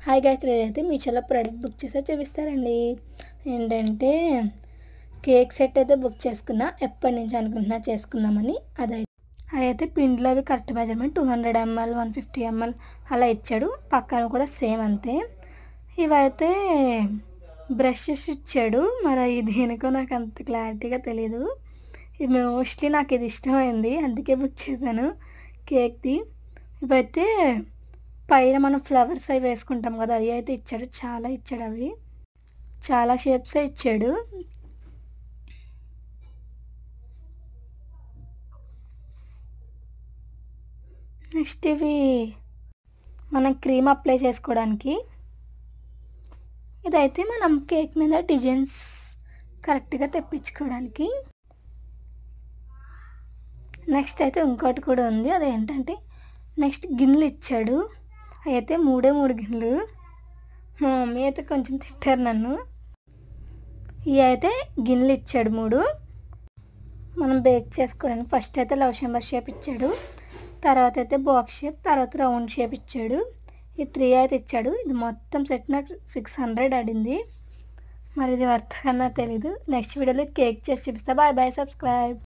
Hi guys, నేనైతే మీషోలో product book చేసా చూపిస్తారండి. ఏంటంటే కేక్ సెట్ అయితే బుక్ చేసుకున్నా. ఎప్పటి నుంచి అనుకుంటున్నా చేసుకుందామని. అదైతే పిండిలో అవి కరెక్ట్ మెజర్మెంట్ 200 ml 150 ml అలా ఇచ్చాడు. పక్కన కూడా సేమ్ అంతే. ఇవైతే బ్రషెస్ ఇచ్చాడు. మరి ఇది దేనికో నాకు అంత క్లారిటీగా తెలీదు. ఇది మోస్ట్లీ నాకు ఇది ఇష్టమైంది, అందుకే బుక్ చేశాను కేక్ది. ఇవైతే పైన మనం ఫ్లవర్స్ అవి వేసుకుంటాం కదా, అవి అయితే ఇచ్చాడు. చాలా ఇచ్చాడు, అవి చాలా షేప్సే ఇచ్చాడు. నెక్స్ట్ ఇవి మనం క్రీమ్ అప్లై చేసుకోవడానికి. ఇదైతే మనం కేక్ మీద డిజైన్స్ కరెక్ట్గా తెప్పించుకోవడానికి. నెక్స్ట్ అయితే ఇంకోటి కూడా ఉంది, అదేంటంటే నెక్స్ట్ గిన్నెలు ఇచ్చాడు. అవి అయితే 3 గిన్నెలు. మా మమ్మీ అయితే కొంచెం తిట్టారు నన్ను. ఇవి అయితే గిన్నెలు ఇచ్చాడు 3 మనం బేక్ చేసుకోవడానికి. ఫస్ట్ అయితే లవ్ సింబల్ షేప్ ఇచ్చాడు, తర్వాత అయితే బాక్స్ షేప్, తర్వాత రౌండ్ షేప్ ఇచ్చాడు. ఈ 3 అయితే ఇచ్చాడు. ఇది మొత్తం సెట్ నాకు 600 ఆడింది. మరి ఇది వర్త్ కన్నా తెలీదు. నెక్స్ట్ వీడియోలో కేక్ చేసి చూపిస్తా. Bye bye, subscribe.